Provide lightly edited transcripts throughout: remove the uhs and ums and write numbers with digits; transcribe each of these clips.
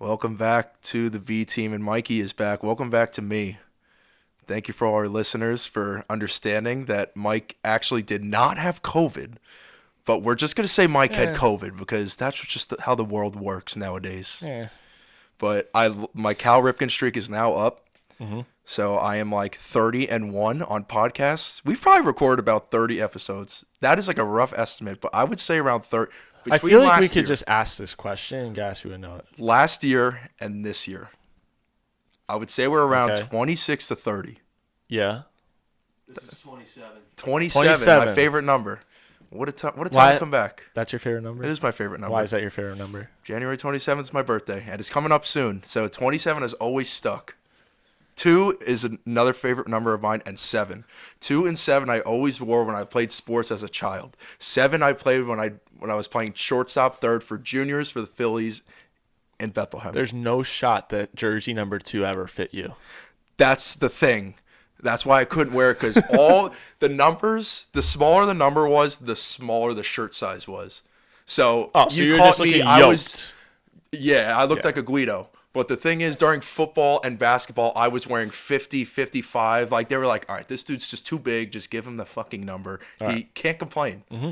Welcome back to the B team, and Mikey is back. Welcome back to me. Thank you for all our listeners for understanding that Mike actually did not have COVID, but we're just going to say Mike had COVID because that's just how the world works nowadays. Yeah. But my Cal Ripken streak is now up, so I am like 30-1 on podcasts. We've probably recorded about 30 episodes. That is like a rough estimate, but I would say around 30. I feel like we could just ask this question and guys who would know it. Last year and this year, I would say we're around 26 to 30. Yeah. This is 27. 27, my favorite number. What a time to come back. That's your favorite number? It is my favorite number. Why is that your favorite number? January 27th is my birthday, and it's coming up soon. So 27 has always stuck. 2 is another favorite number of mine, and 7. 2 and 7 I always wore when I played sports as a child. 7 I played when I was playing shortstop third for juniors for the Phillies in Bethlehem. There's no shot that jersey number 2 ever fit you. That's the thing. That's why I couldn't wear it, because all the numbers, the smaller the number was, the smaller the shirt size was. So, you caught me. I looked like a Guido. But the thing is, during football and basketball, I was wearing 50, 55. Like, they were like, all right, this dude's just too big. Just give him the fucking number. He can't complain. Mm-hmm.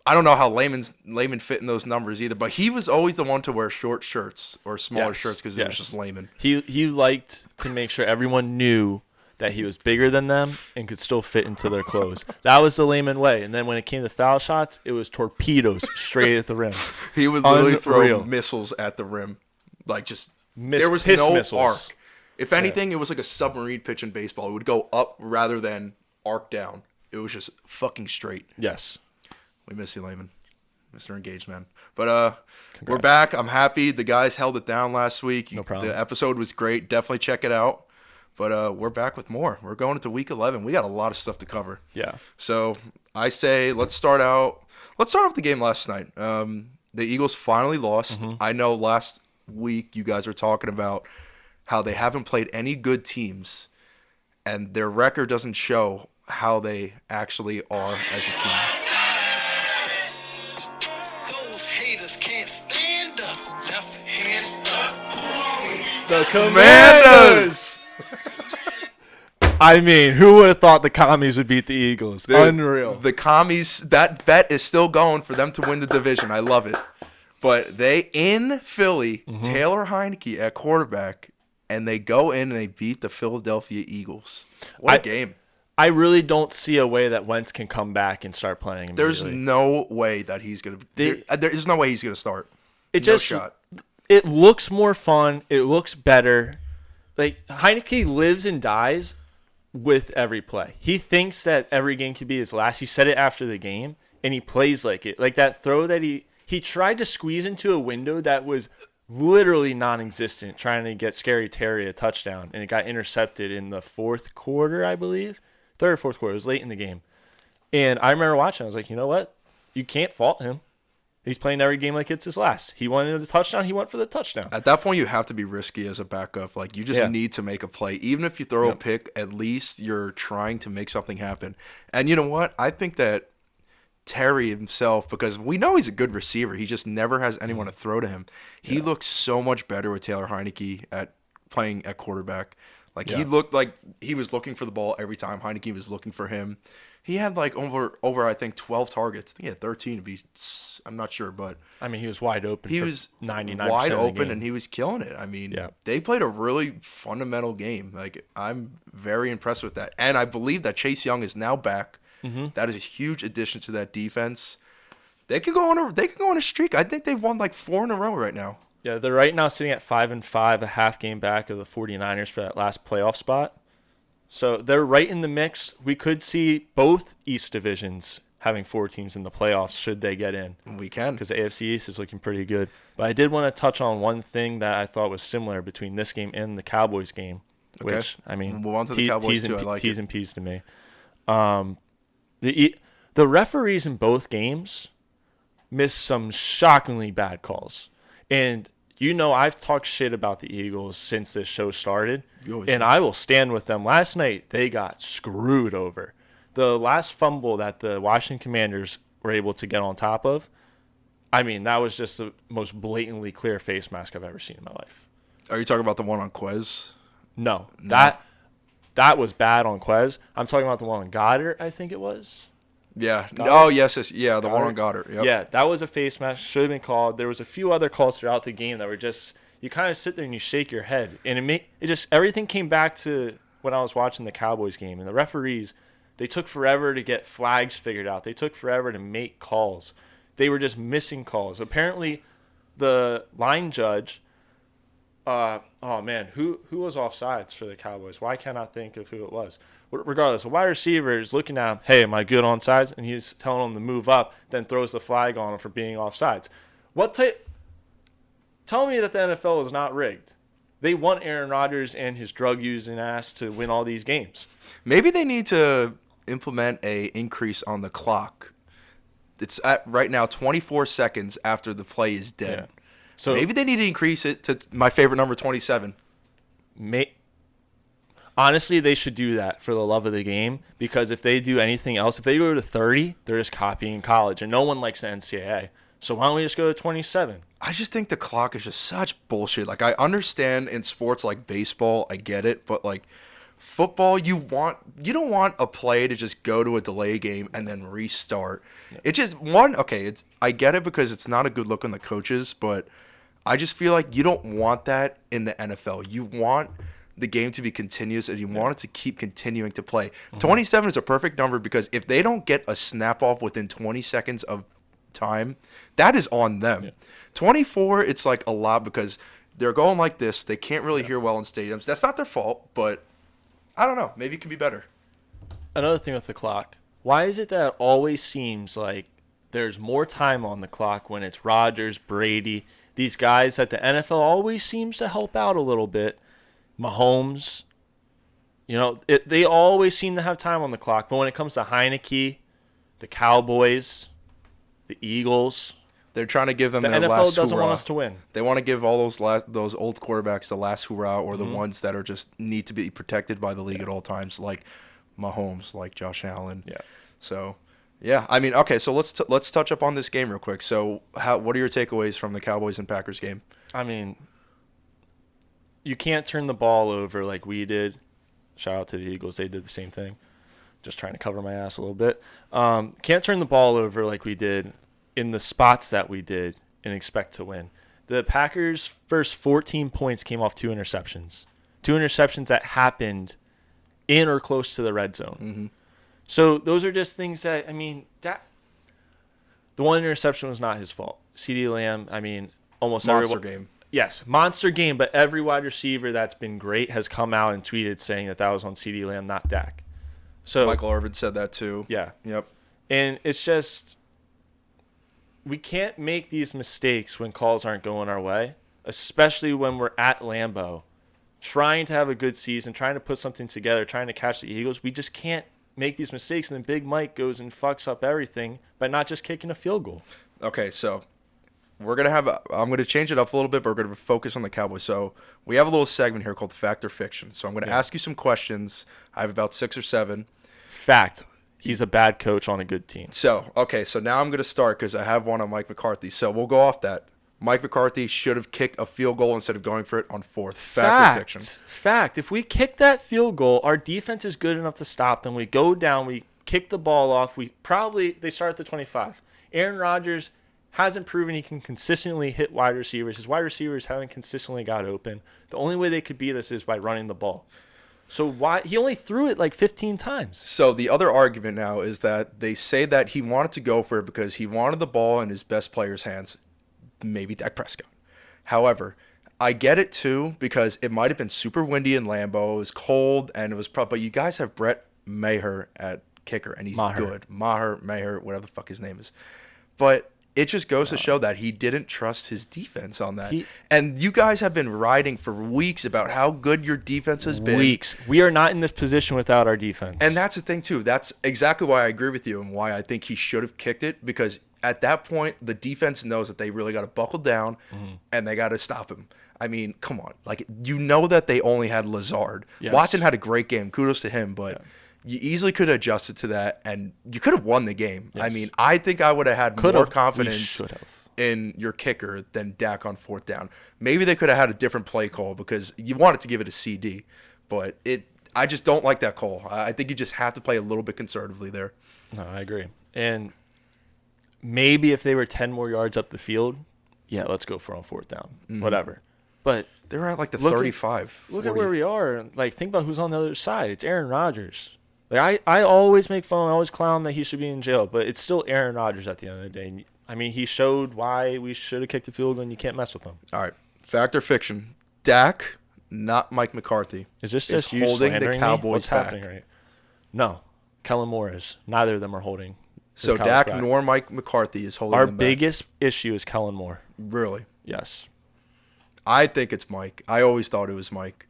I don't know how Layman fit in those numbers either, but he was always the one to wear short shirts or smaller shirts because it was just Layman. He liked to make sure everyone knew that he was bigger than them and could still fit into their clothes. That was the Layman way. And then when it came to foul shots, it was torpedoes straight at the rim. He would literally throw missiles at the rim. Like, just there was no missiles. Arc. If anything, it was like a submarine pitch in baseball. It would go up rather than arc down. It was just fucking straight. Yes. We miss you, Layman. Mr. Engaged, man. But we're back. I'm happy. The guys held it down last week. No problem. The episode was great. Definitely check it out. But we're back with more. We're going into week 11. We got a lot of stuff to cover. Yeah. So I say let's start off the game last night. The Eagles finally lost. Mm-hmm. I know last week you guys were talking about how they haven't played any good teams, and their record doesn't show how they actually are as a team. Those haters can't stand up. Left hand up. The Commanders! I mean, who would have thought the Commies would beat the Eagles? Unreal. The Commies, that bet is still going for them to win the division. I love it. But they, in Philly, Taylor Heineke at quarterback, and they go in and they beat the Philadelphia Eagles. What a game. I really don't see a way that Wentz can come back and start playing immediately. There's no way that he's going to – there's no way he's going to start. Shot. It looks more fun. It looks better. Like, Heineke lives and dies with every play. He thinks that every game could be his last. He said it after the game, and he plays like it. Like that throw that he tried to squeeze into a window that was literally non-existent, trying to get Scary Terry a touchdown, and it got intercepted in the fourth quarter, I believe. Third or fourth quarter. It was late in the game. And I remember watching. I was like, you know what? You can't fault him. He's playing every game like it's his last. He wanted a touchdown. He went for the touchdown. At that point, you have to be risky as a backup. Like, you just need to make a play. Even if you throw a pick, at least you're trying to make something happen. And you know what? I think that Terry himself, because we know he's a good receiver, he just never has anyone to throw to him. He looks so much better with Taylor Heineke at playing at quarterback. Like, he looked like he was looking for the ball every time Heineke was looking for him. He had like over I think 12 targets. I think he had 13 to be. I'm not sure, but I mean, he was wide open. He was 99% wide of the open, game. and he was killing it. I mean, they played a really fundamental game. Like, I'm very impressed with that, and I believe that Chase Young is now back. Mm-hmm. That is a huge addition to that defense. They could go on a streak. I think they've won like 4 in a row right now. Yeah, they're right now sitting at 5-5, a half game back of the 49ers for that last playoff spot. So they're right in the mix. We could see both East divisions having 4 teams in the playoffs should they get in. We can. Because the AFC East is looking pretty good. But I did want to touch on one thing that I thought was similar between this game and the Cowboys game, which, I mean, we'll move on to the Cowboys too. I like T's and P's to me. The referees in both games missed some shockingly bad calls. And you know, I've talked shit about the Eagles since this show started, and I will stand with them. Last night, they got screwed over. The last fumble that the Washington Commanders were able to get on top of, I mean, that was just the most blatantly clear face mask I've ever seen in my life. Are you talking about the one on Quez? No. That was bad on Quez. I'm talking about the one on Goddard, I think it was. Yeah. Goddard? Oh, yes. Yeah, the Goddard? one on Goddard. Yep. Yeah, that was a face mask. Should have been called. There was a few other calls throughout the game that were just, you kind of sit there and you shake your head. And it just, everything came back to when I was watching the Cowboys game. And the referees, they took forever to get flags figured out. They took forever to make calls. They were just missing calls. Apparently, the line judge, who was offsides for the Cowboys? Why can't I think of who it was? Regardless, a wide receiver is looking at him, hey, am I good on sides? And he's telling him to move up, then throws the flag on him for being offsides. Tell me that the NFL is not rigged. They want Aaron Rodgers and his drug-using ass to win all these games. Maybe they need to implement a increase on the clock. It's at right now 24 seconds after the play is dead. Yeah. So maybe they need to increase it to my favorite number, 27. Honestly, they should do that for the love of the game, because if they do anything else, if they go to 30, they're just copying college, and no one likes the NCAA. So why don't we just go to 27? I just think the clock is just such bullshit. Like, I understand in sports like baseball, I get it, but like football, you don't want a play to just go to a delay game and then restart. Yeah. It's just I get it because it's not a good look on the coaches, but I just feel like you don't want that in the NFL. You want the game to be continuous, and you want it to keep continuing to play. 27 is a perfect number, because if they don't get a snap off within 20 seconds of time, that is on them. Yeah. 24, it's like a lot because they're going like this. They can't really hear well in stadiums. That's not their fault, but I don't know. Maybe it can be better. Another thing with the clock. Why is it that it always seems like there's more time on the clock when it's Rodgers, Brady, these guys that the NFL always seems to help out a little bit? Mahomes, they always seem to have time on the clock. But when it comes to Heineke, the Cowboys, the Eagles, they're trying to give them the their NFL last doesn't hurrah. Want us to win. They want to give all those old quarterbacks the last hurrah, or the ones that are just need to be protected by the league at all times, like Mahomes, like Josh Allen. Yeah. So, yeah, I mean, okay, so let's touch up on this game real quick. So, what are your takeaways from the Cowboys and Packers game? I mean, you can't turn the ball over like we did. Shout out to the Eagles. They did the same thing. Just trying to cover my ass a little bit. Can't turn the ball over like we did in the spots that we did and expect to win. The Packers' first 14 points came off 2 interceptions. 2 interceptions that happened in or close to the red zone. Mm-hmm. So those are just things that, the one interception was not his fault. CeeDee Lamb, almost Monster game. Yes, monster game, but every wide receiver that's been great has come out and tweeted saying that was on CeeDee Lamb, not Dak. So Michael Irvin said that too. Yeah. Yep. And it's just, we can't make these mistakes when calls aren't going our way, especially when we're at Lambeau, trying to have a good season, trying to put something together, trying to catch the Eagles. We just can't make these mistakes, and then Big Mike goes and fucks up everything by not just kicking a field goal. Okay, so I'm going to change it up a little bit, but we're going to focus on the Cowboys. So we have a little segment here called Fact or Fiction. So I'm going to ask you some questions. I have about 6 or 7. Fact. He's a bad coach on a good team. So now I'm going to start because I have one on Mike McCarthy. So we'll go off that. Mike McCarthy should have kicked a field goal instead of going for it on 4th. Fact or fiction? Fact. If we kick that field goal, our defense is good enough to stop them. We go down. We kick the ball off. They start at the 25. Aaron Rodgers hasn't proven he can consistently hit wide receivers. His wide receivers haven't consistently got open. The only way they could beat us is by running the ball. So why he only threw it like 15 times. So the other argument now is that they say that he wanted to go for it because he wanted the ball in his best player's hands, maybe Dak Prescott. However, I get it too because it might have been super windy in Lambeau. It was cold and it was but you guys have Brett Maher at kicker and he's good. Maher, whatever the fuck his name is. But it just goes to show that he didn't trust his defense on that. And you guys have been riding for weeks about how good your defense has been. Weeks. We are not in this position without our defense. And that's the thing, too. That's exactly why I agree with you and why I think he should have kicked it, because at that point, the defense knows that they really got to buckle down and they got to stop him. I mean, come on. Like, that they only had Lazard. Yes. Watson had a great game. Kudos to him, but you easily could have adjusted to that, and you could have won the game. Yes. I mean, I think I would have had more confidence in your kicker than Dak on 4th down. Maybe they could have had a different play call because you wanted to give it a CD, but I just don't like that call. I think you just have to play a little bit conservatively there. No, I agree. And maybe if they were 10 more yards up the field, yeah, let's go for on 4th down, whatever. But they're at like the 35. Look at where we are. Like, think about who's on the other side. It's Aaron Rodgers. Like, I always make fun, I always clown that he should be in jail, but it's still Aaron Rodgers at the end of the day. I mean, he showed why we should have kicked the field goal, and you can't mess with him. All right, fact or fiction? Dak, not Mike McCarthy. Is this just you holding slandering the Cowboys me? What's back. happening right? No, Kellen Moore is. Neither of them are holding. So Dak nor Mike McCarthy is holding Our them back. biggest issue is Kellen Moore. Really? Yes. I think it's Mike. I always thought it was Mike.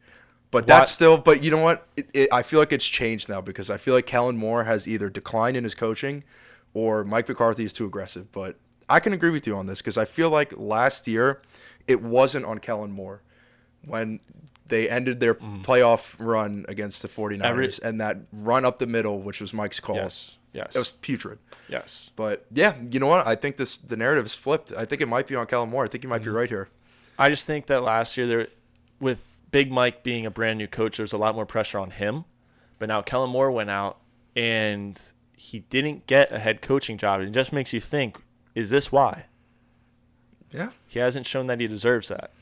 But that's still – but you know what? I feel like it's changed now because I feel like Kellen Moore has either declined in his coaching or Mike McCarthy is too aggressive. But I can agree with you on this because I feel like last year it wasn't on Kellen Moore when they ended their playoff run against the 49ers and that run up the middle, which was Mike's call. Yes. It was putrid. Yes. But, yeah, you know what? I think the narrative is flipped. I think it might be on Kellen Moore. I think you might be right here. I just think that last year, with Big Mike being a brand new coach, there's a lot more pressure on him. But now Kellen Moore went out, and he didn't get a head coaching job. It just makes you think, is this why? Yeah. He hasn't shown that he deserves that.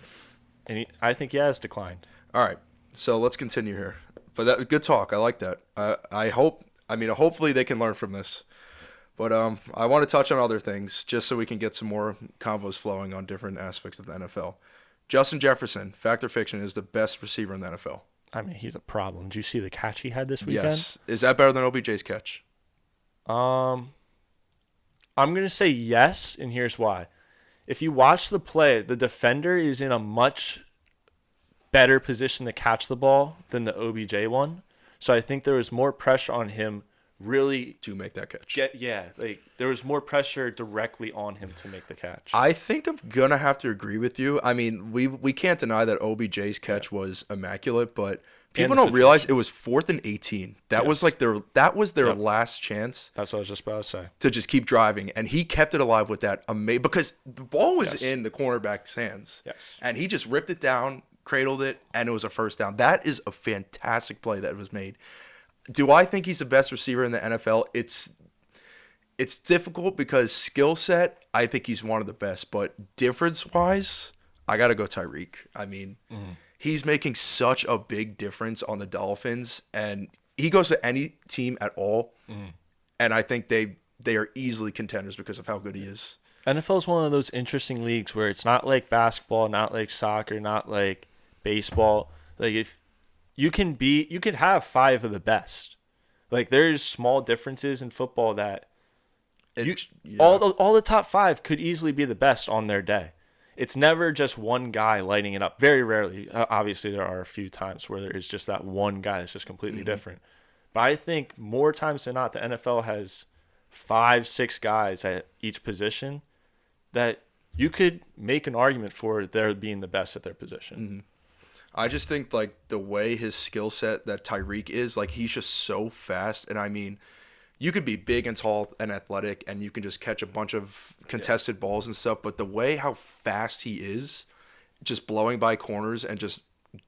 And I think he has declined. All right. So let's continue here. But good talk. I like that. Hopefully they can learn from this. But I want to touch on other things just so we can get some more convos flowing on different aspects of the NFL. Justin Jefferson, fact or fiction, is the best receiver in the NFL. I mean, he's a problem. Did you see the catch he had this weekend? Yes. Is that better than OBJ's catch? I'm going to say yes, and here's why. If you watch the play, the defender is in a much better position to catch the ball than the OBJ one. So I think there was more pressure on him really to make that catch. There was more pressure directly on him to make the catch. I think I'm gonna have to agree with you. I mean, we can't deny that OBJ's catch was immaculate, but people don't realize it was 4th and 18. That was like their last chance. That's what I was just about to say. To just keep driving, and he kept it alive with that because the ball was in the cornerback's hands. Yes. And he just ripped it down, cradled it, and it was a first down. That is a fantastic play that was made. Do I think he's the best receiver in the NFL? It's difficult because skill set, I think he's one of the best. But difference-wise, I got to go Tyreek. I mean, he's making such a big difference on the Dolphins. And he goes to any team at all. And I think they are easily contenders because of how good he is. NFL is one of those interesting leagues where it's not like basketball, not like soccer, not like baseball. Like if you can have 5 of the best. Like there's small differences in football that all the top 5 could easily be the best on their day. It's never just one guy lighting it up. Very rarely. Obviously, there are a few times where there is just that one guy that's just completely different. But I think more times than not, the NFL has 5-6 guys at each position that you could make an argument for their being the best at their position. I just think, like, the way his skill set that Tyreek is, like, he's just so fast. And, I mean, you could be big and tall and athletic, and you can just catch a bunch of contested balls and stuff. But the way how fast he is, just blowing by corners and just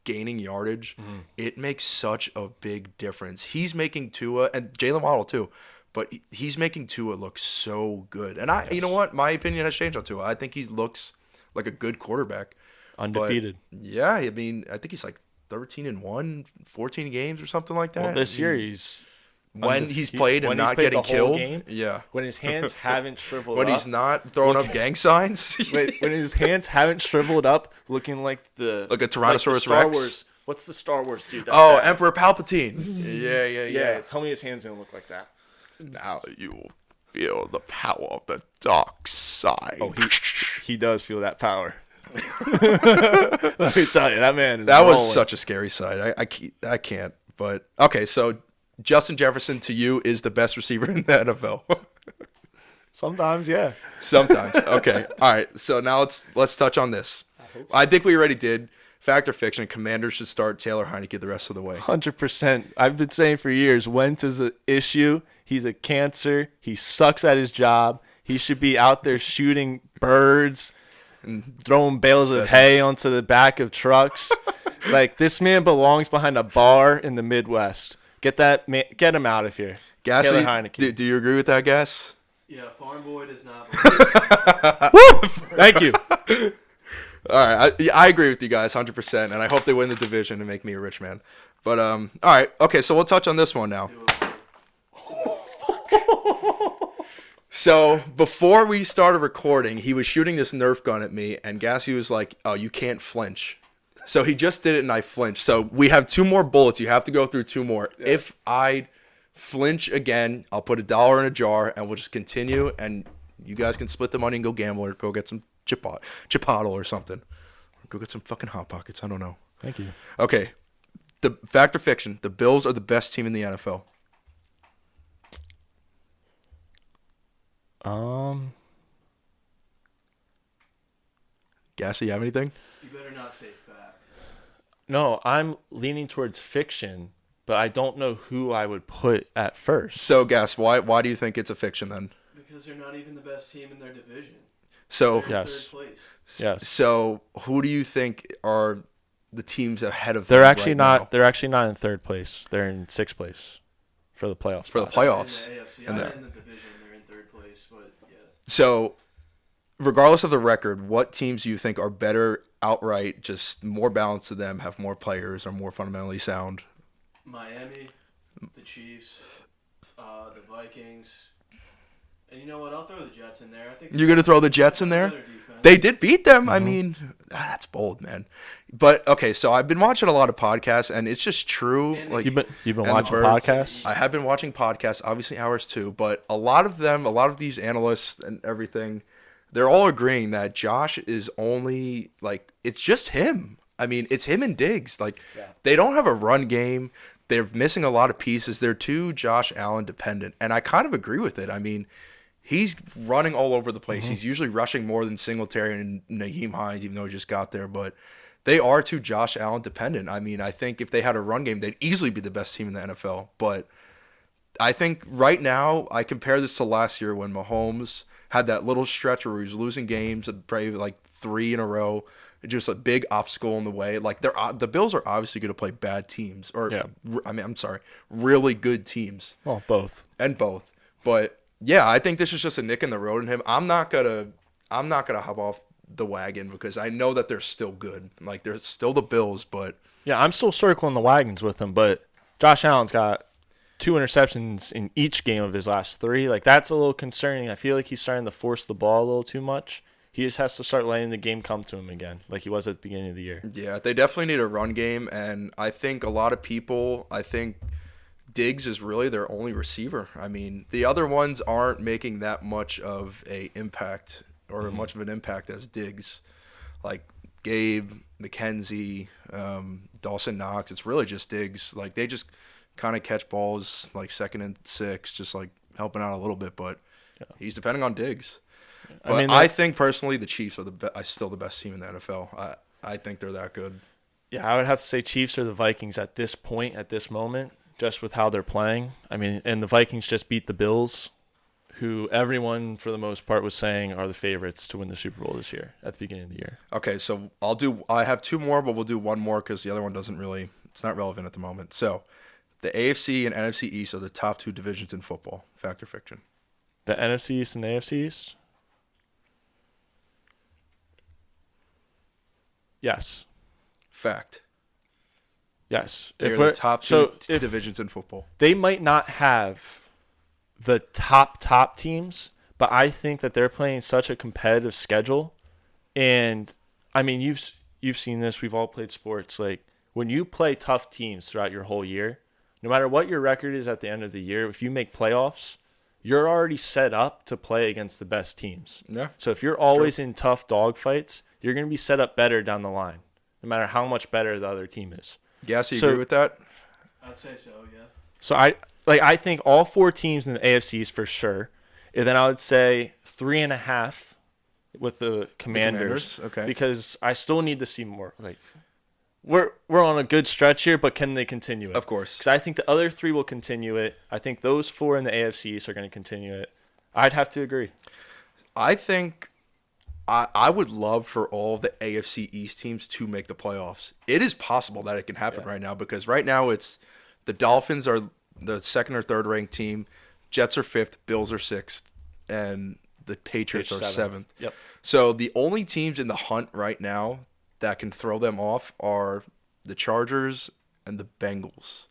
gaining yardage, it makes such a big difference. He's making Tua, and Jalen Waddle too, but he's making Tua look so good. And you know what? My opinion has changed on Tua. I think he looks like a good quarterback. Undefeated. But, yeah, I mean, I think he's like 13-1, 14 games or something like that. Well, this year he's he's played and not getting killed. Game, when his hands haven't shriveled when up. When he's not throwing up gang signs. When his hands haven't shriveled up, looking like a Tyrannosaurus Star Rex. Wars. What's the Star Wars dude? Emperor Palpatine. Yeah. Tell me his hands didn't look like that. Now you will feel the power of the dark side. Oh, he does feel that power. Let me tell you, that man is rolling. Was such a scary sight. I can't. But okay, so Justin Jefferson to you is the best receiver in the NFL. Sometimes, yeah. Sometimes. Okay. All right. So now let's touch on this. I think we already did. Fact or fiction? Commanders should start Taylor Heineke the rest of the way. 100%. I've been saying for years, Wentz is an issue. He's a cancer. He sucks at his job. He should be out there shooting birds and throwing bales of Pheasants. hay onto the back of trucks. Like, this man belongs behind a bar in the Midwest. Get him out of here. Gassy, Taylor Heineke. do you agree with that, Gas? Yeah, Farm Boy does not. Woo! Thank you. All right, I agree with you guys 100%, and I hope they win the division and make me a rich man. But all right, okay, so we'll touch on this one now. So before we started recording, he was shooting this Nerf gun at me, and Gassy was like, "Oh, you can't flinch." So he just did it, and I flinched. So we have 2 more bullets. You have to go through 2 more. Yeah. If I flinch again, I'll put $1 in a jar, and we'll just continue, and you guys can split the money and go gamble or go get some Chipotle or something. Go get some fucking Hot Pockets. I don't know. Thank you. Okay. The fact or fiction, the Bills are the best team in the NFL. Gassy, you have anything? You better not say fact. No, I'm leaning towards fiction, but I don't know who I would put at first. So, Gass, why do you think it's a fiction then? Because they're not even the best team in their division. So, They're in Yes. third place. Yes. So, who do you think are the teams ahead of They're them actually right not. now? They're actually not in third place. They're in 6th place for the playoffs. For the spot. playoffs. In the AFC. And I'm the- in the division. They're in third place, but yeah. So, regardless of the record, what teams do you think are better outright, just more balanced to them, have more players, are more fundamentally sound? Miami, the Chiefs, the Vikings, and you know what? I'll throw the Jets in there. I think You're going to throw the Jets in there? Better defense. They did beat them. I mean, that's bold, man. But, okay, so I've been watching a lot of podcasts, and it's just true. And Like, You've been and the watching birds. podcasts. I have been watching podcasts, obviously ours too, but a lot of these analysts and everything, they're all agreeing that Josh is only, like, it's just him. I mean, it's him and Diggs. Like, they don't have a run game. They're missing a lot of pieces. They're too Josh Allen dependent, and I kind of agree with it. I mean, he's running all over the place. He's usually rushing more than Singletary and Naheem Hines, even though he just got there, but they are too Josh Allen dependent. I mean, I think if they had a run game, they'd easily be the best team in the NFL. But I think right now, I compare this to last year when Mahomes had that little stretch where he was losing games, probably like 3 in a row, just a big obstacle in the way. Like, the Bills are obviously going to play bad teams, or Yeah. really good teams, Well, both. and both. But yeah, I think this is just a nick in the road in him. I'm not gonna hop off the wagon because I know that they're still good. Like, they're still the Bills, but Yeah, I'm still circling the wagons with him, but Josh Allen's got 2 interceptions in each game of his last 3. Like, that's a little concerning. I feel like he's starting to force the ball a little too much. He just has to start letting the game come to him again, like he was at the beginning of the year. yeah, they definitely need a run game. And I think Diggs is really their only receiver. I mean, the other ones aren't making that much of a impact or much of an impact as Diggs. Like Gabe, McKenzie, Dawson Knox, it's really just Diggs. Like, they just kind of catch balls like 2nd and 6, just like helping out a little bit, but he's depending on Diggs. But I think personally the Chiefs are still the best team in the NFL. I think they're that good. Yeah, I would have to say Chiefs or the Vikings at this point, at this moment, just with how they're playing. I mean, and the Vikings just beat the Bills, who everyone for the most part was saying are the favorites to win the Super Bowl this year at the beginning of the year. Okay, so I have 2 more, but we'll do 1 more because the other one it's not relevant at the moment. So the AFC and NFC East are the top 2 divisions in football. Fact or fiction? The NFC East and the AFC East? Yes. Fact. Yes. They're the top 2 divisions in football. They might not have the top teams, but I think that they're playing such a competitive schedule. And I mean, you've seen this. We've all played sports. Like, when you play tough teams throughout your whole year, no matter what your record is at the end of the year, if you make playoffs, you're already set up to play against the best teams. Yeah. So if you're always in tough dogfights, you're going to be set up better down the line, no matter how much better the other team is. Yes, you agree with that? I'd say so, yeah. So I think all 4 teams in the AFC is for sure. And then I would say 3.5 with the Commanders. Okay. Because I still need to see more. Like, we're on a good stretch here, but can they continue it? Of course. Because I think the other 3 will continue it. I think those 4 in the AFC East are going to continue it. I'd have to agree. I think I would love for all the AFC East teams to make the playoffs. It is possible that it can happen right now because right now it's the Dolphins are the second or third ranked team, Jets are fifth, Bills are sixth, and the Patriots are seventh. Yep. So the only teams in the hunt right now that can throw them off are the Chargers and the Bengals.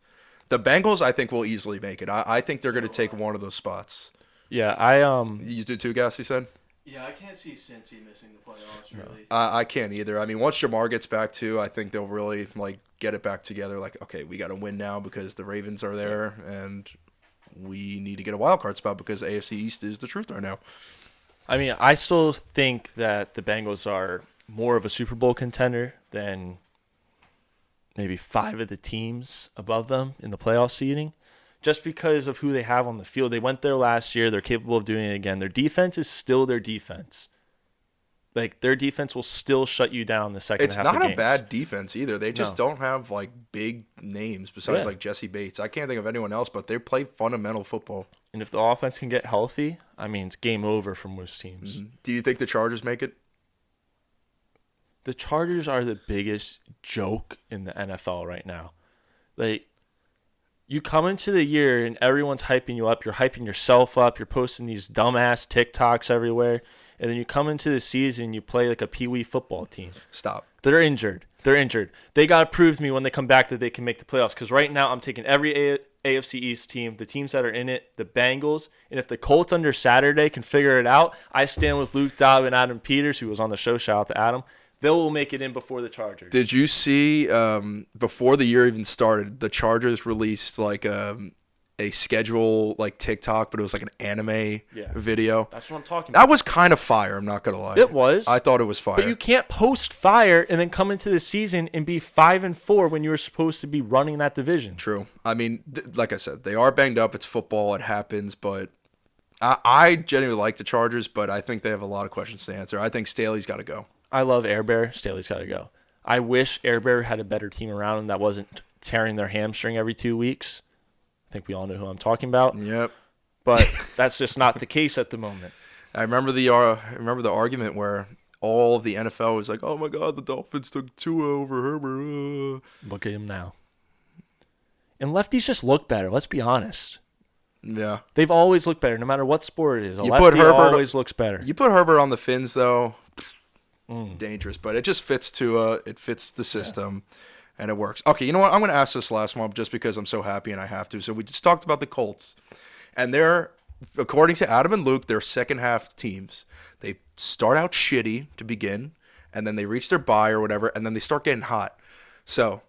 The Bengals, I think, will easily make it. I think they're going to take one of those spots. Yeah, You do too, Gas, you said? Yeah, I can't see Cincy missing the playoffs, really. I can't either. I mean, once Jamar gets back too, I think they'll really get it back together. Like, okay, we got to win now because the Ravens are there, and we need to get a wild card spot because AFC East is the truth right now. I mean, I still think that the Bengals are more of a Super Bowl contender than maybe 5 of the teams above them in the playoff seeding, just because of who they have on the field. They went there last year. They're capable of doing it again. Their defense is still their defense. Like, their defense will still shut you down the second half of games. It's not a bad defense either. They just don't have, big names besides, Jesse Bates. I can't think of anyone else, but they play fundamental football. And if the offense can get healthy, I mean, it's game over for most teams. Mm-hmm. Do you think the Chargers make it? The Chargers are the biggest joke in the NFL right now. Like, you come into the year and everyone's hyping you up. You're hyping yourself up. You're posting these dumbass TikToks everywhere. And then you come into the season, you play like a peewee football team. Stop. They're injured. They got to prove to me when they come back that they can make the playoffs. Because right now I'm taking every AFC East team, the teams that are in it, the Bengals. And if the Colts under Saturday can figure it out, I stand with Luke Dobb and Adam Peters, who was on the show. Shout out to Adam. They will make it in before the Chargers. Did you see before the year even started, the Chargers released a schedule TikTok, but it was like an anime video. That's what I'm talking about. That was kind of fire, I'm not going to lie. It was. I thought it was fire. But you can't post fire and then come into the season and be 5-4 when you were supposed to be running that division. True. I mean, like I said, they are banged up. It's football. It happens. But I genuinely like the Chargers, but I think they have a lot of questions to answer. I think Staley's got to go. I love Air Bear. Staley's got to go. I wish Air Bear had a better team around him that wasn't tearing their hamstring every 2 weeks. I think we all know who I'm talking about. Yep. But that's just not the case at the moment. I remember the argument where all of the NFL was like, "Oh my God, the Dolphins took Tua over Herbert." Look at him now. And lefties just look better. Let's be honest. Yeah. They've always looked better, no matter what sport it is. Lefty always looks better. You put Herbert on the Finns though, dangerous. But it just fits Tua. It fits the system. Yeah. And it works. Okay, you know what? I'm going to ask this last one just because I'm so happy and I have to. So we just talked about the Colts. And they're, according to Adam and Luke, they're second half teams. They start out shitty to begin, and then they reach their bye or whatever, and then they start getting hot. So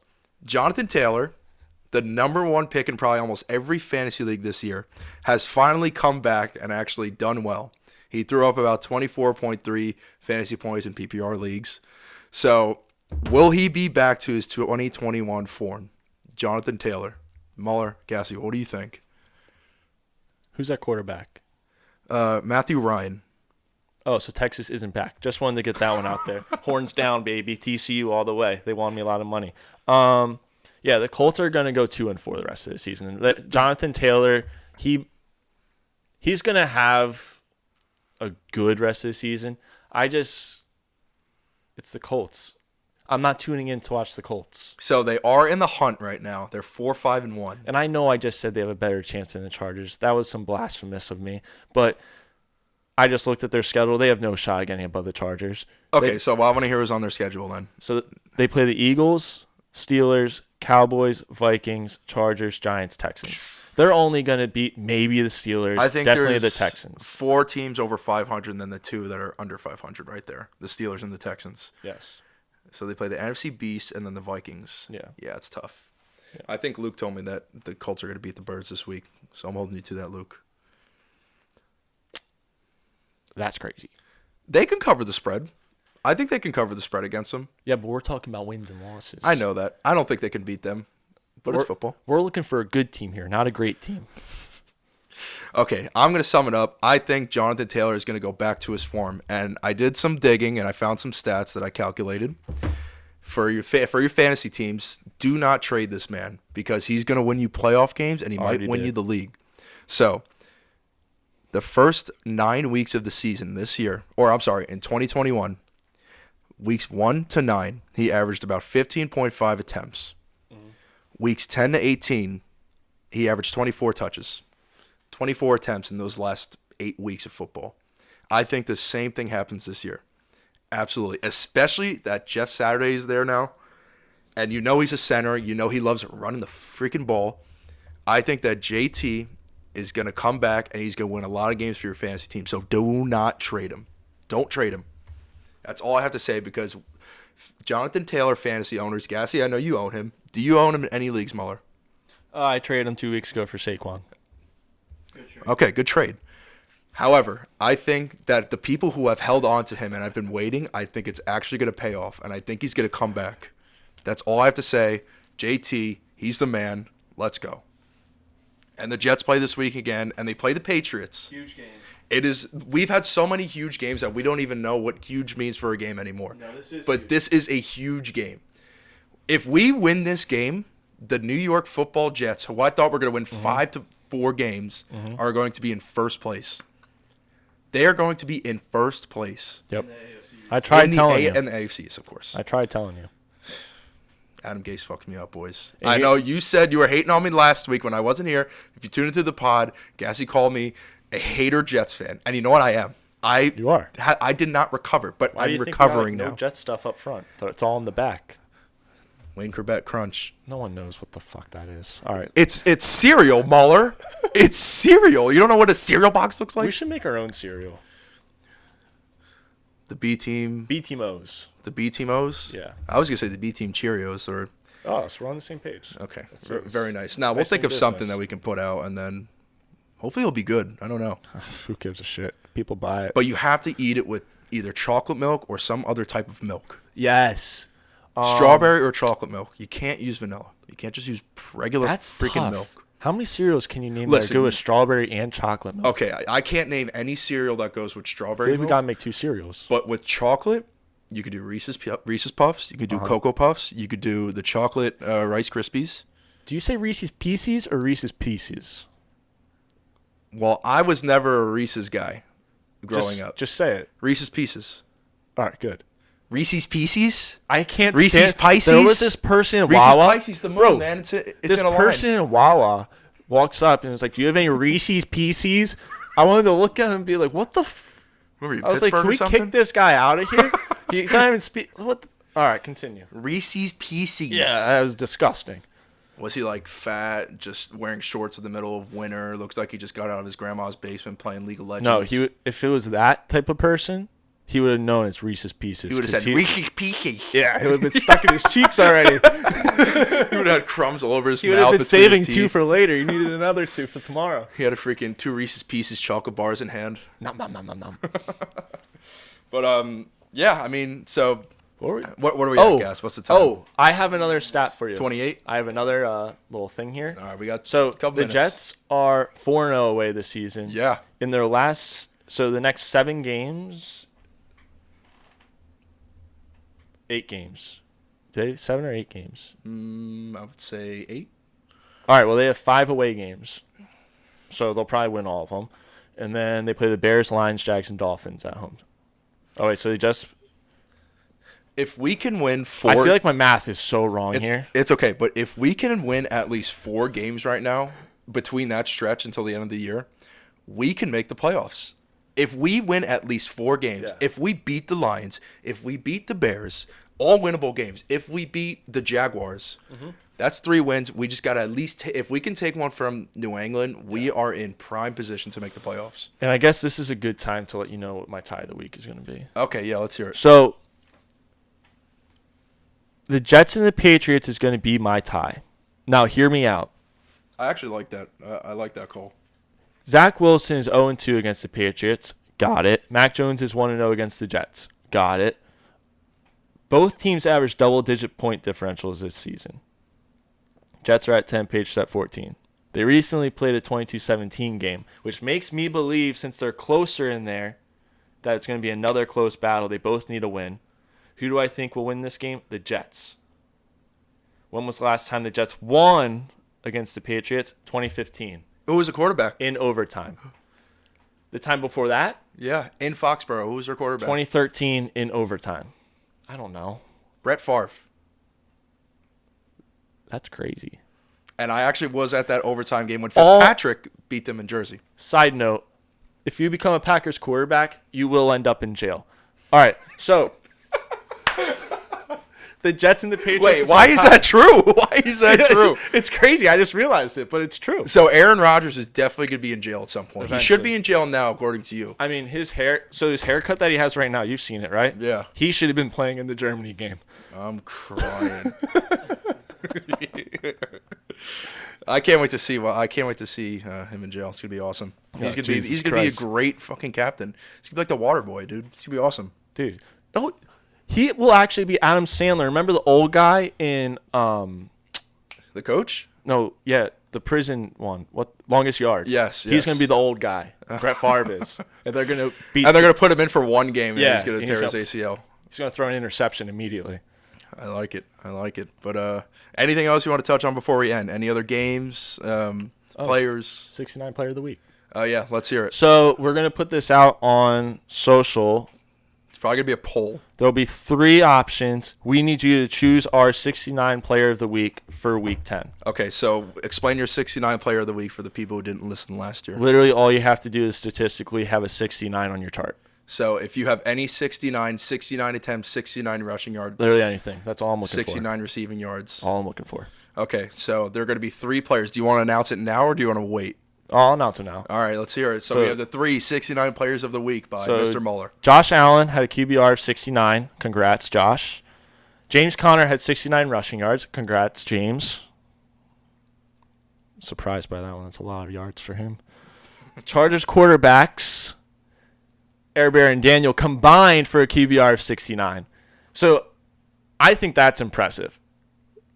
Jonathan Taylor, the number one pick in probably almost every fantasy league this year, has finally come back and actually done well. He threw up about 24.3 fantasy points in PPR leagues. So will he be back to his 2021 form? Jonathan Taylor. Muller, Gassi, what do you think? Who's that quarterback? Matthew Ryan. Oh, so Texas isn't back. Just wanted to get that one out there. Horns down, baby. TCU all the way. They won me a lot of money. Yeah, the Colts are going to go 2-4 the rest of the season. Jonathan Taylor, he's going to have a good rest of the season. It's the Colts. I'm not tuning in to watch the Colts. So they are in the hunt right now. They're 4-5-1. And I know I just said they have a better chance than the Chargers. That was some blasphemous of me. But I just looked at their schedule. They have no shot at getting above the Chargers. Okay, so I want to hear who's on their schedule then. So they play the Eagles, Steelers, Cowboys, Vikings, Chargers, Giants, Texans. They're only going to beat maybe the Steelers, I think definitely there's the Texans. 4 teams over 500 and then the 2 that are under 500 right there. The Steelers and the Texans. Yes. So they play the NFC Beast and then the Vikings. Yeah. Yeah, it's tough. Yeah. I think Luke told me that the Colts are going to beat the Birds this week. So I'm holding you to that, Luke. That's crazy. They can cover the spread. I think they can cover the spread against them. Yeah, but we're talking about wins and losses. I know that. I don't think they can beat them. But it's football. We're looking for a good team here, not a great team. Okay, I'm going to sum it up. I think Jonathan Taylor is going to go back to his form. And I did some digging, and I found some stats that I calculated. For your fantasy teams, do not trade this man because he's going to win you playoff games, and he might win you the league. So The first 9 weeks of the season this year, or I'm sorry, in 2021, weeks 1 to 9, he averaged about 15.5 attempts. Weeks 10 to 18, he averaged 24 touches. 24 attempts in those last 8 weeks of football. I think the same thing happens this year. Absolutely. Especially that Jeff Saturday is there now. And you know he's a center. You know he loves running the freaking ball. I think that JT is going to come back and he's going to win a lot of games for your fantasy team. So do not trade him. Don't trade him. That's all I have to say because Jonathan Taylor fantasy owners, Gassy, I know you own him. Do you own him in any leagues, Muller? I traded him 2 weeks ago for Saquon. Good trade. Okay, good trade. However, I think that the people who have held on to him and I've been waiting, I think it's actually going to pay off, and I think he's going to come back. That's all I have to say. JT, he's the man. Let's go. And the Jets play this week again, and they play the Patriots. Huge game. We've had so many huge games that we don't even know what huge means for a game anymore. No, this is but huge. This is a huge game. If we win this game, the New York Football Jets, who I thought were going to win 5 to 4 games, are going to be in first place. They are going to be in first place. Yep. In the AFC. I tried telling you. And the AFCs, of course. I tried telling you. Adam Gase fucked me up, boys. And I know you said you were hating on me last week when I wasn't here. If you tune into the pod, Gassy called me a hater Jets fan. And you know what I am? You are. I did not recover, but Why do I'm you think we got, recovering now. No Jet stuff up front. It's all in the back. Wayne Corbett Crunch. No one knows what the fuck that is. All right. It's cereal, Muller. It's cereal. You don't know what a cereal box looks like? We should make our own cereal. The B team. B-Team O's. The B team O's. Yeah. I was gonna say the B team Cheerios or. Oh, so we're on the same page. Okay. That's Very nice. Now we'll nice think in of something business. that we can put out, and then hopefully it'll be good. I don't know. Who gives a shit? People buy it. But you have to eat it with either chocolate milk or some other type of milk. Yes. Strawberry or chocolate milk. You can't use vanilla. You can't just use regular That's freaking tough. milk. How many cereals can you name that Listen. go with strawberry and chocolate milk? Okay, I can't name any cereal that goes with I strawberry feel like we milk. gotta make 2 cereals. But with chocolate, you could do Reese's Puffs. You could do Cocoa Puffs. You could do the chocolate Rice Krispies. Do you say Reese's Pieces or Reese's Pieces? Well, I was never a Reese's guy growing up. Just say it. Reese's Pieces. All right, good. Reese's Pieces? I can't Reese's stand. Pisces? There was this person in Reese's Wawa. Pisces, the moon, Bro, man. It's this in a line. person in Wawa walks up and is like, "Do you have any Reese's Pieces?" I wanted to look at him and be like, "What the?" Were you I was like, Pittsburgh "Can or we something? kick this guy out of here?" He's not even speak. What? All right, continue. Reese's Pieces. Yeah, that was disgusting. Was he like fat, just wearing shorts in the middle of winter? Looks like he just got out of his grandma's basement playing League of Legends. No, if it was that type of person, he would have known it's Reese's Pieces. He would have 'cause said Reese's Pieces. Yeah, it would have been stuck in his cheeks already. He would have had crumbs all over his He mouth. would have been between saving his 2 teeth. for later. He needed another 2 for tomorrow. He had a freaking 2 Reese's Pieces chocolate bars in hand. Nom nom nom nom nom. But yeah, I mean, so What were we? what are we at, Gas? What's the time? Oh, I have another stat for you. 28. I have another little thing here. All right, we got So a couple the minutes. Jets are 4-0 away this season. Yeah. In their last, so the next 7 games, 8 games. Did they 7 or 8 games? I would say 8. All right. Well, they have 5 away games, so they'll probably win all of them. And then they play the Bears, Lions, Jags, and Dolphins at home. Oh wait, so they just. If we can win 4, I feel like my math is so wrong here. it's okay. But if we can win at least 4 games right now between that stretch until the end of the year, we can make the playoffs. If we win at least 4 games, Yeah. if we beat the Lions, if we beat the Bears, all winnable games. If we beat the Jaguars, that's 3 wins. We just got to at least if we can take one from New England, we are in prime position to make the playoffs. And I guess this is a good time to let you know what my tie of the week is going to be. Okay, yeah, let's hear it. So the Jets and the Patriots is going to be my tie. Now, hear me out. I actually like that. I like that call. Zach Wilson is 0-2 against the Patriots. Got it. Mac Jones is 1-0 against the Jets. Got it. Both teams average double-digit point differentials this season. Jets are at 10, Patriots at 14. They recently played a 22-17 game, which makes me believe, since they're closer in there, that it's going to be another close battle. They both need a win. Who do I think will win this game? The Jets. When was the last time the Jets won against the Patriots? 2015. Who was the quarterback? In overtime. The time before that, Yeah, in Foxborough. Who was their quarterback? 2013 in overtime. I don't know. Brett Favre. That's crazy. And I actually was at that overtime game when Fitzpatrick beat them in Jersey. Side note, if you become a Packers quarterback, you will end up in jail. All right, so the Jets and the Patriots. Wait, why is that true? Why is that true? It's crazy. I just realized it, but it's true. So Aaron Rodgers is definitely going to be in jail at some point. Eventually. He should be in jail now, according to you. I mean, his haircut that he has right now, you've seen it, right? Yeah. He should have been playing in the Germany game. I'm crying. I can't wait to see. Well, I can't wait to see him in jail. It's gonna be awesome. He's gonna be a great fucking captain. He's gonna be like the water boy, dude. He's gonna be awesome, dude. No, he will actually be Adam Sandler. Remember the old guy in the coach? No, yeah, the prison one. What Longest Yard? Yes, He's gonna be the old guy. Brett Favre is, and they're gonna beat. And they're gonna put him in for one game, and Yeah, he's gonna tear his ACL. He's gonna throw an interception immediately. I like it. But anything else you want to touch on before we end? Any other games? Players? 69 Player of the Week. Yeah, let's hear it. So we're gonna put this out on social. It's probably gonna be a poll. There'll be 3 options. We need you to choose our 69 Player of the Week for Week 10. Okay, so explain your 69 Player of the Week for the people who didn't listen last year. Literally, all you have to do is statistically have a 69 on your chart. So if you have any 69 attempts, 69 rushing yards. Literally anything. That's all I'm looking 69 receiving yards. All I'm looking for. Okay, so there are going to be 3 players. Do you want to announce it now or do you want to wait? I'll announce it now. All right, let's hear it. So we have the 3 69 Players of the Week by Mr. Muller. Josh Allen had a QBR of 69. Congrats, Josh. James Conner had 69 rushing yards. Congrats, James. Surprised by that one. That's a lot of yards for him. Chargers quarterbacks, Air Bear and Daniel, combined for a QBR of 69. So I think that's impressive.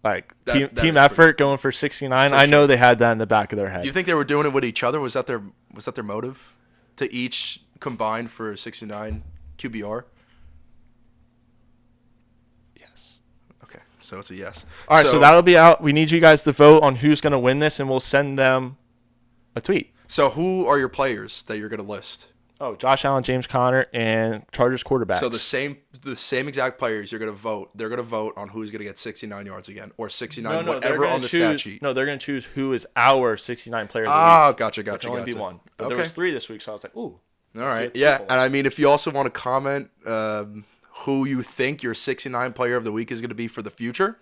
Like, that team effort going for 69. I know they had that in the back of their head. Do you think they were doing it with each other? Was that their motive? To each combine for a 69 QBR? Yes. Okay, so it's a yes. All right, so that'll be out. We need you guys to vote on who's going to win this, and we'll send them a tweet. So who are your players that you're going to list? Oh, Josh Allen, James Conner, and Chargers quarterbacks. So the same exact players you're going to vote. They're going to vote on who's going to get 69 yards again or 69 whatever on the stat sheet. No, they're going to choose who is our 69 player of the week. Gotcha. There can only be one. But there was 3 this week, so I was like, ooh. All right. Yeah, and I mean, if you also want to comment who you think your 69 player of the week is going to be for the future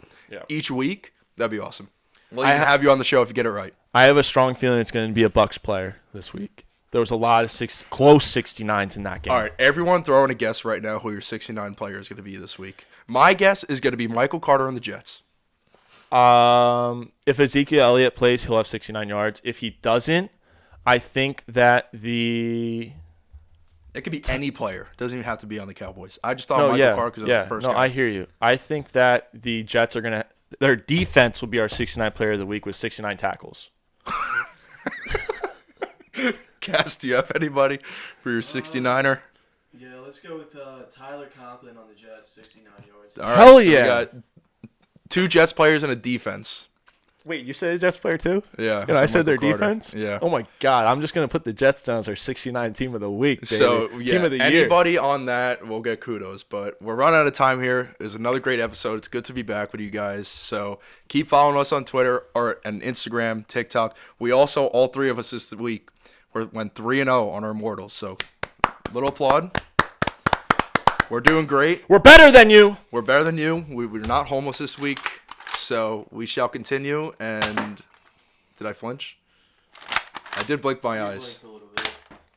each week, that'd be awesome. We'll even have you on the show if you get it right. I have a strong feeling it's going to be a Bucs player this week. There was a lot of close 69s in that game. All right, everyone throw in a guess right now who your 69 player is going to be this week. My guess is going to be Michael Carter on the Jets. If Ezekiel Elliott plays, he'll have 69 yards. If he doesn't, I think that it could be any player. It doesn't even have to be on the Cowboys. I just thought Michael Carter because it was the first guy. I hear you. I think that the Jets are going to – their defense will be our 69 player of the week with 69 tackles. Cass, do you have anybody for your 69er? Yeah, let's go with Tyler Conklin on the Jets, 69 yards. All right, Hell so yeah. We got 2 Jets players and a defense. Wait, you said Jets player too? Yeah. And I said their Michael Carter. defense? Yeah. Oh, my God. I'm just going to put the Jets down as our 69 team of the week, baby. So, yeah, team of the year. anybody on that will get kudos. But we're running out of time here. It was another great episode. It's good to be back with you guys. So keep following us on Twitter and Instagram, TikTok. We also, all 3 of us this week, went 3-0 on our Immortals. So little applaud. We're doing great. We're better than you. We're better than you. We're not homeless this week. So we shall continue. And did I flinch? I did blink my eyes. A little bit.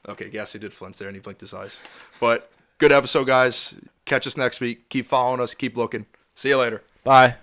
Okay, yes, he did flinch there, and he blinked his eyes. But good episode, guys. Catch us next week. Keep following us. Keep looking. See you later. Bye.